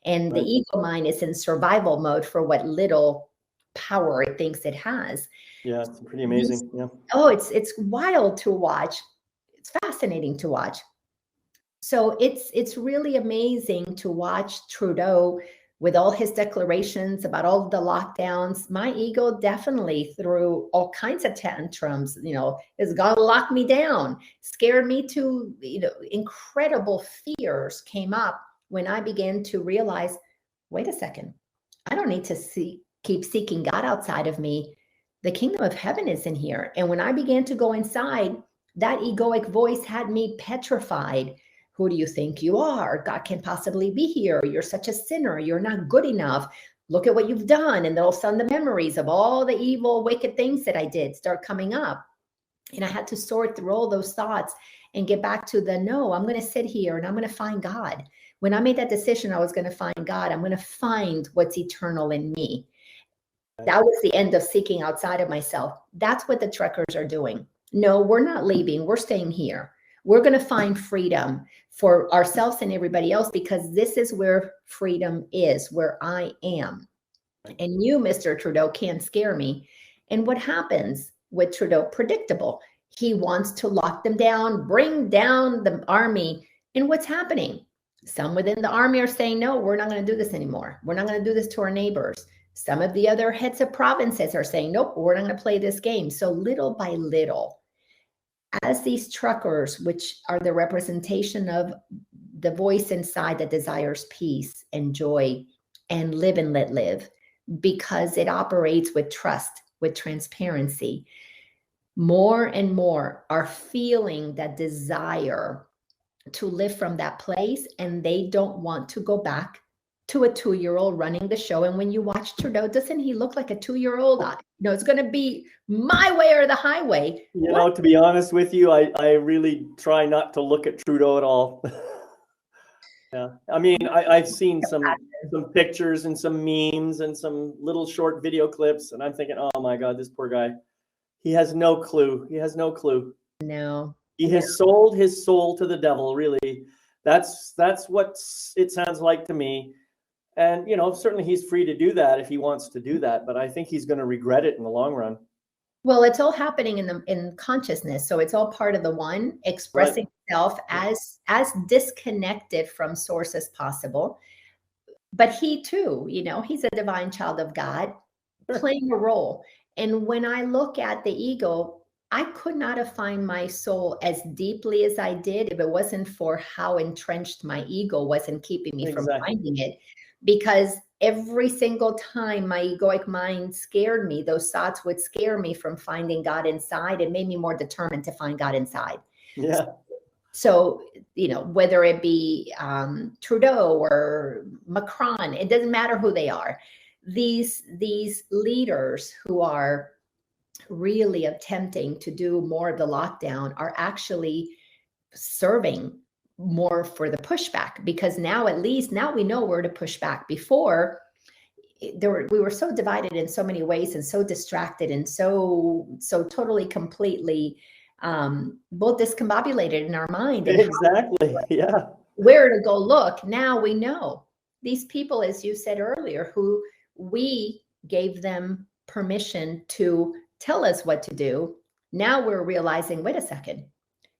And the ego mind is in survival mode for what little power it thinks it has. Yeah, it's pretty amazing. Yeah. Oh, it's wild to watch. It's fascinating to watch. So it's really amazing to watch Trudeau with all his declarations about all the lockdowns. My ego definitely threw all kinds of tantrums, it's gonna lock me down, scared me to, incredible fears came up when I began to realize, wait a second, I don't need to keep seeking God outside of me. The kingdom of heaven is in here. And when I began to go inside, that egoic voice had me petrified. Who do you think you are? God can't possibly be here. You're such a sinner. You're not good enough. Look at what you've done. And all of a sudden the memories of all the evil, wicked things that I did start coming up. And I had to sort through all those thoughts and get back to no, I'm going to sit here and I'm going to find God. When I made that decision, I was going to find God. I'm going to find what's eternal in me. That was the end of seeking outside of myself. That's what the truckers are doing. No, we're not leaving. We're staying here. We're going to find freedom for ourselves and everybody else, because this is where freedom is, where I am. And you, Mr. Trudeau, can't scare me. And what happens with Trudeau? Predictable. He wants to lock them down, bring down the army. And what's happening? Some within the army are saying, no, we're not going to do this anymore. We're not going to do this to our neighbors. Some of the other heads of provinces are saying, nope, we're not going to play this game. So little by little, as these truckers, which are the representation of the voice inside that desires peace and joy and live and let live, because it operates with trust, with transparency, more and more are feeling that desire to live from that place, and they don't want to go back to a 2-year-old running the show. And when you watch Trudeau, doesn't he look like a 2-year-old? It's going to be my way or the highway. To be honest with you, I really try not to look at Trudeau at all. Yeah, I mean, I've seen some pictures and some memes and some little short video clips, and I'm thinking, oh my God, this poor guy. He has no clue. He has no clue. No. He has sold his soul to the devil, really. That's what it sounds like to me. And, certainly he's free to do that if he wants to do that. But I think he's going to regret it in the long run. Well, it's all happening in consciousness. So it's all part of the one, expressing itself as disconnected from source as possible. But he too, he's a divine child of God, playing a role. And when I look at the ego, I could not have found my soul as deeply as I did if it wasn't for how entrenched my ego was in keeping me from finding it. Because every single time my egoic mind scared me, those thoughts would scare me from finding God inside. It made me more determined to find God inside. Yeah. So, whether it be Trudeau or Macron, it doesn't matter who they are. These leaders who are really attempting to do more of the lockdown are actually serving more for the pushback, because now we know where to push back. Before, we were so divided in so many ways and so distracted and so totally completely both discombobulated in our mind. Exactly. Yeah. Where to go look. Now we know these people, as you said earlier, who we gave them permission to tell us what to do. Now we're realizing, wait a second,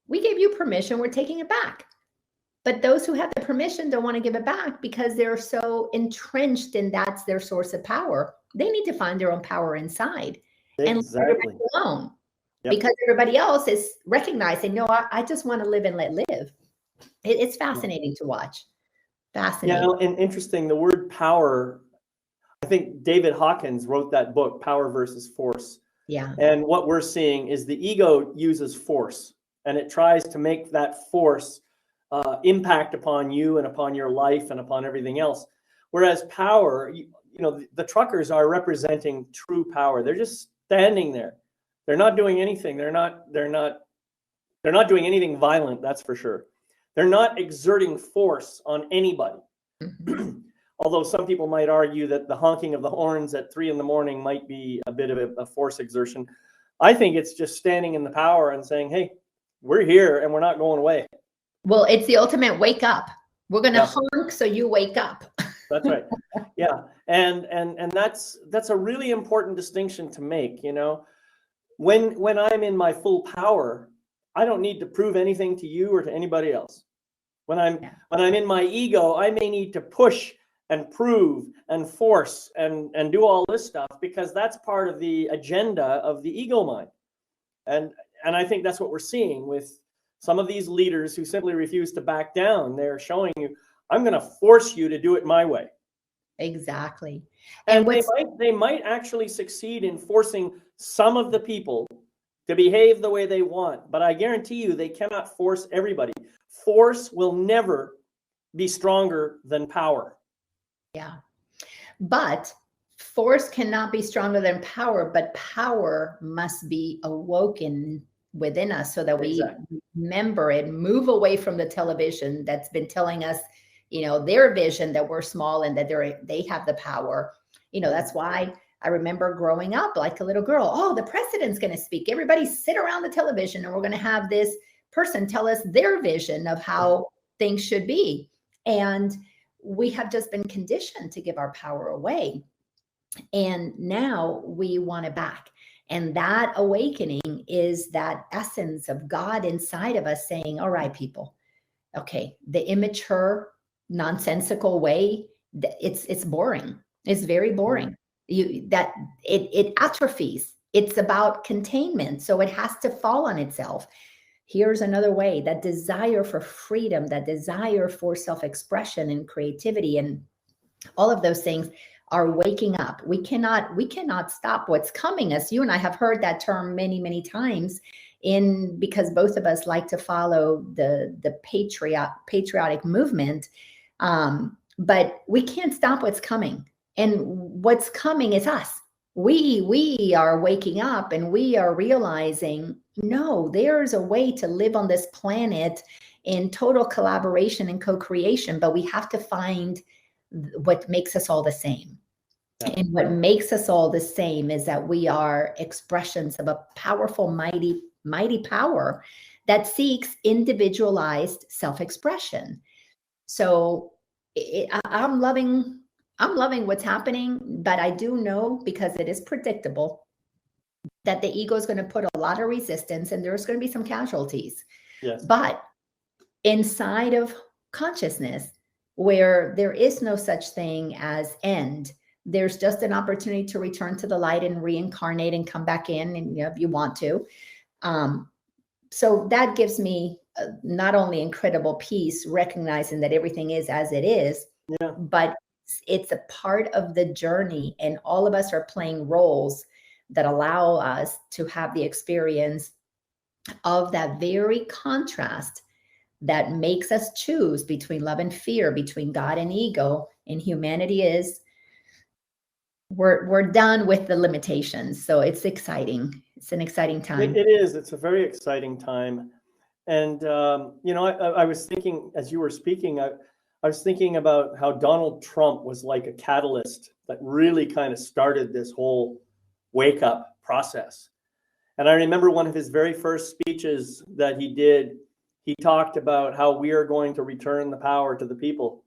we gave you permission, we're taking it back. But those who have the permission don't want to give it back because they're so entrenched in that's their source of power. They need to find their own power inside and leave everybody alone. Yep. Because everybody else is recognizing, no, I just want to live and let live. It's fascinating to watch. Fascinating. Yeah, and interesting, the word power, I think David Hawkins wrote that book, Power versus Force. Yeah. And what we're seeing is the ego uses force, and it tries to make that force impact upon you and upon your life and upon everything else. Whereas power, the truckers are representing true power. They're just standing there. They're not doing anything. They're not doing anything violent, that's for sure. They're not exerting force on anybody. Mhm. Although some people might argue that the honking of the horns at 3 a.m. might be a bit of a force exertion. I think it's just standing in the power and saying, hey, we're here and we're not going away. Well, it's the ultimate wake up. We're going to Yeah. honk so you wake up. That's right. Yeah. And that's a really important distinction to make, you know. When I'm in my full power, I don't need to prove anything to you or to anybody else. When I'm in my ego, I may need to push and prove and force and do all this stuff, because that's part of the agenda of the ego mind. And I think that's what we're seeing with some of these leaders who simply refuse to back down. They're showing you, I'm going to force you to do it my way. Exactly. And they might actually succeed in forcing some of the people to behave the way they want, but I guarantee you they cannot force everybody. Force will never be stronger than power. Yeah. But force cannot be stronger than power, but power must be awoken within us so that we remember it, move away from the television that's been telling us, you know, their vision that we're small and that they have the power. You know, that's why I remember growing up like a little girl. Oh, the president's going to speak. Everybody sit around the television and we're going to have this person tell us their vision of how things should be. And we have just been conditioned to give our power away. And now we want it back. And that awakening is that essence of God inside of us saying, all right, people, okay, the immature, nonsensical way, it's boring. It's very boring. It atrophies. It's about containment. So it has to fall on itself. Here's another way, that desire for freedom, that desire for self-expression and creativity and all of those things are waking up. We cannot stop what's coming. As you and I have heard that term many, many times because both of us like to follow the patriotic movement. But we can't stop what's coming. And what's coming is us. We are waking up and we are realizing, no, there's a way to live on this planet in total collaboration and co-creation, but we have to find what makes us all the same. Yeah. And what makes us all the same is that we are expressions of a powerful, mighty, mighty power that seeks individualized self-expression. So I'm loving what's happening, but I do know, because it is predictable, that the ego is going to put a lot of resistance and there's going to be some casualties. Yes. But inside of consciousness, where there is no such thing as end, there's just an opportunity to return to the light and reincarnate and come back in, and if you want to. So that gives me not only incredible peace, recognizing that everything is as it is, but it's a part of the journey, and all of us are playing roles that allow us to have the experience of that very contrast that makes us choose between love and fear, between God and ego. And humanity is, we're done with the limitations. So it's exciting. It's an exciting time. It is. It's a very exciting time. And, you know, I was thinking, as you were speaking, I was thinking about how Donald Trump was like a catalyst that really kind of started this whole wake up process. And I remember one of his very first speeches that he did, he talked about how we are going to return the power to the people.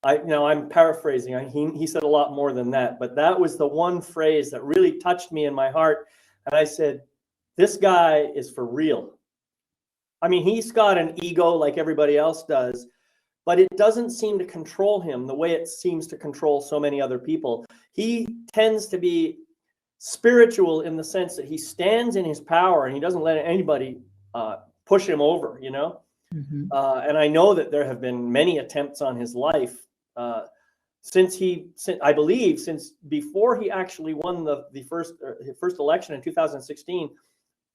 I'm paraphrasing. He said a lot more than that, but that was the one phrase that really touched me in my heart. And I said, this guy is for real. I mean, he's got an ego like everybody else does, but it doesn't seem to control him the way it seems to control so many other people. He tends to be spiritual in the sense that he stands in his power and he doesn't let anybody push him over, you know? Mm-hmm. And I know that there have been many attempts on his life since before he actually won the first election in 2016,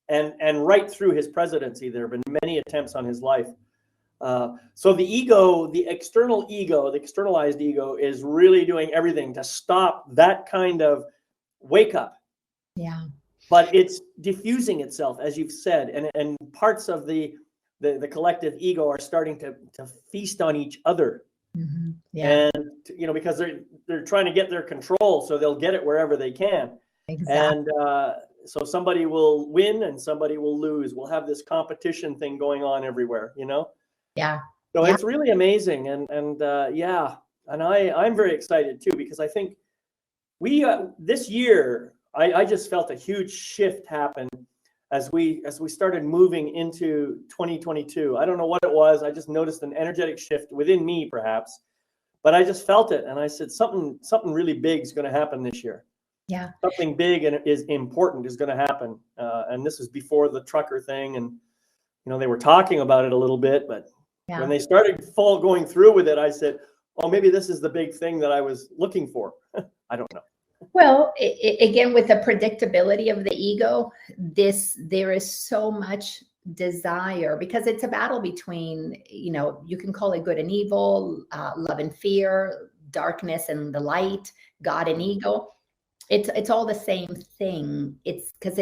and right through his presidency, there have been many attempts on his life. So the ego, the external ego, the externalized ego, is really doing everything to stop that kind of wake up. Yeah. but it's diffusing itself, as you've said, and parts of the collective ego are starting to feast on each other. Mm-hmm. Yeah. And because they're trying to get their control, so they'll get it wherever they can. Exactly. And so somebody will win and somebody will lose. We'll have this competition thing going on everywhere, Yeah. So Yeah. it's really amazing, and yeah, and I'm very excited too, because I think we this year I just felt a huge shift happen as we started moving into 2022. I don't know what it was. I just noticed an energetic shift within me, perhaps, but I just felt it, and I said something really big is going to happen this year. Yeah. Something big and is important is going to happen, and this is before the trucker thing, and they were talking about it a little bit, but when they started going through with it, I said, oh, maybe this is the big thing that I was looking for. I don't know. Well, again, with the predictability of the ego, there is so much desire, because it's a battle between, you can call it good and evil, love and fear, darkness and the light, God and ego. It's all the same thing. It's because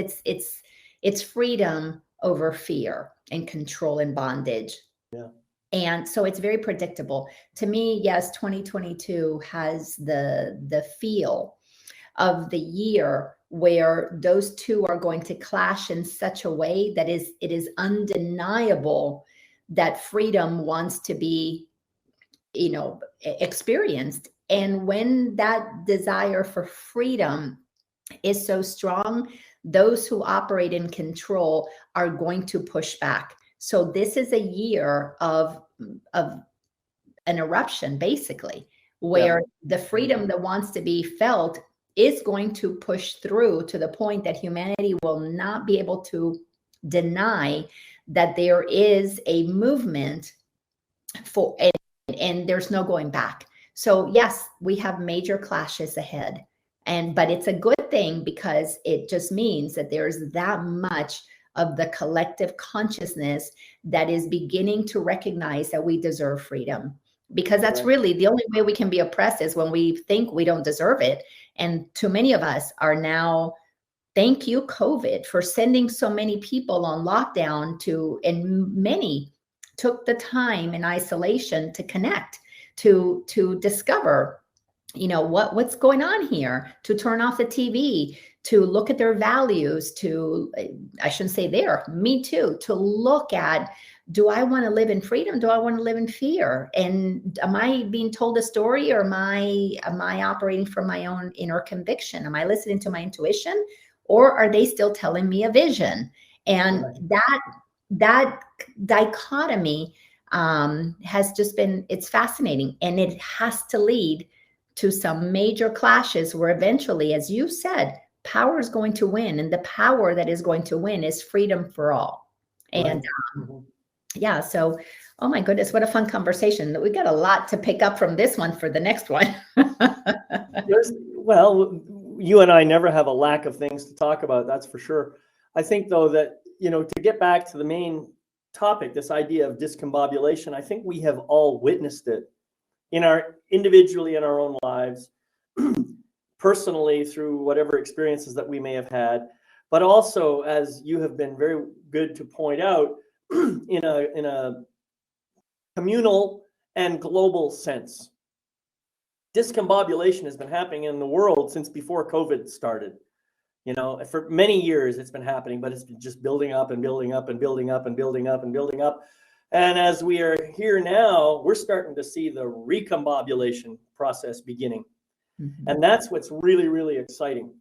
it's freedom over fear and control and bondage. Yeah. And so it's very predictable. To me, yes, 2022 has the feel of the year where those two are going to clash in such a way that it is undeniable that freedom wants to be, experienced. And when that desire for freedom is so strong, those who operate in control are going to push back. So this is a year of an eruption, basically, where the freedom that wants to be felt is going to push through to the point that humanity will not be able to deny that there is a movement for, and there's no going back. So yes, we have major clashes ahead, but it's a good thing, because it just means that there's that much of the collective consciousness that is beginning to recognize that we deserve freedom, because that's really the only way we can be oppressed, is when we think we don't deserve it. And too many of us are now, thank you, COVID, for sending so many people on lockdown and many took the time in isolation to connect, to discover, what's going on here, to turn off the TV, to look at their values, I shouldn't say me too, to look at, do I want to live in freedom? Do I want to live in fear? And am I being told a story, or am I operating from my own inner conviction? Am I listening to my intuition, or are they still telling me a vision? And that dichotomy has just been, it's fascinating, and it has to lead to some major clashes where eventually, as you said, power is going to win, and the power that is going to win is freedom for all. And yeah, so, oh my goodness, what a fun conversation. We got a lot to pick up from this one for the next one. Well, you and I never have a lack of things to talk about, that's for sure. I think, though, that, to get back to the main topic, this idea of discombobulation, I think we have all witnessed it individually in our own lives, personally through whatever experiences that we may have had, but also, as you have been very good to point out, in a communal and global sense. Discombobulation has been happening in the world since before COVID started. For many years it's been happening, but it's been just building up and building up and building up and building up and building up. And as we are here now, we're starting to see the recombobulation process beginning. And that's what's really, really exciting,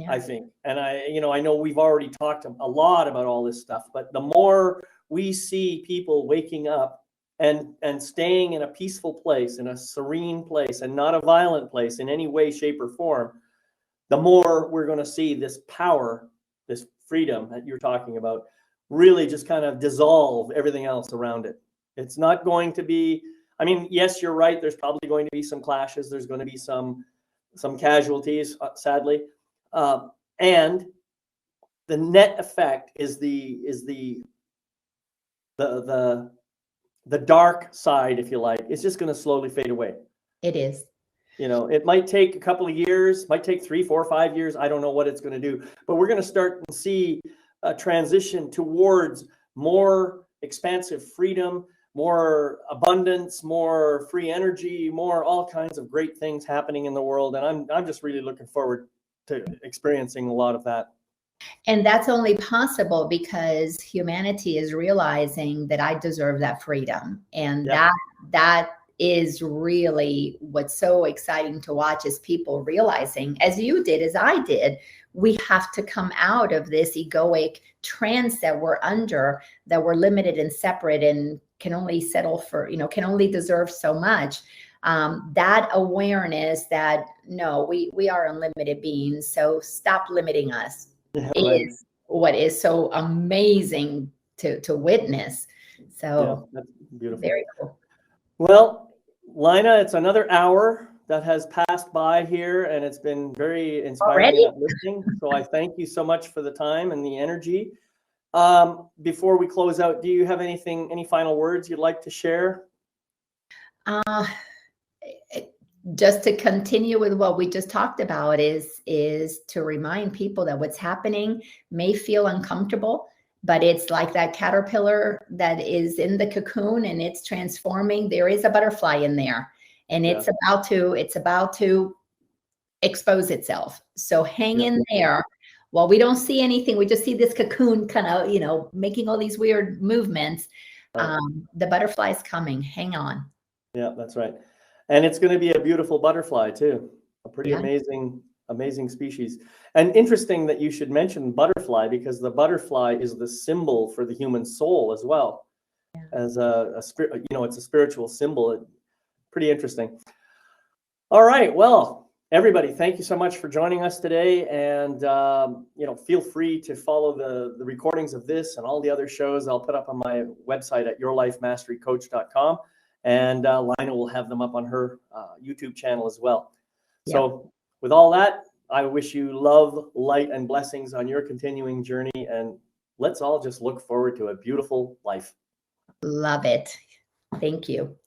I think. And I know we've already talked a lot about all this stuff, but the more we see people waking up and staying in a peaceful place, in a serene place, and not a violent place in any way, shape, or form, the more we're going to see this power, this freedom that you're talking about, really just kind of dissolve everything else around it. It's not going to be, yes, you're right, there's probably going to be some clashes, there's going to be some casualties, sadly, and the net effect is the dark side, if you like. It's just going to slowly fade away. It is. You know, it might take a couple of years, might take 3, 4, 5 years. I don't know what it's going to do, but we're going to start to see a transition towards more expansive freedom, more abundance, more free energy, more all kinds of great things happening in the world. And I'm just really looking forward to experiencing a lot of that. And that's only possible because humanity is realizing that I deserve that freedom. And that is really what's so exciting to watch, is people realizing, as you did, as I did, we have to come out of this egoic trance that we're under, that we're limited and separate and can only settle for, can only deserve so much. That awareness that, no, we are unlimited beings. So stop limiting us. Is what is so amazing to witness. So that's beautiful. Very cool. Well, Lina, it's another hour that has passed by here, and it's been very inspiring and uplifting. So I thank you so much for the time and the energy. Before we close out, do you have any final words you'd like to share? Just to continue with what we just talked about is to remind people that what's happening may feel uncomfortable, but it's like that caterpillar that is in the cocoon and it's transforming. There is a butterfly in there, and it's about to expose itself. So hang in there. While we don't see anything, we just see this cocoon kind of, making all these weird movements. The butterfly's coming. Hang on. Yeah, that's right. And it's going to be a beautiful butterfly too. A pretty amazing species. And interesting that you should mention butterfly, because the butterfly is the symbol for the human soul as well. As a spirit, it's a spiritual symbol. Pretty interesting. All right. Well, everybody, thank you so much for joining us today. And, feel free to follow the recordings of this and all the other shows I'll put up on my website at yourlifemasterycoach.com. And Lina will have them up on her YouTube channel as well. So with all that, I wish you love, light, and blessings on your continuing journey. And let's all just look forward to a beautiful life. Love it. Thank you.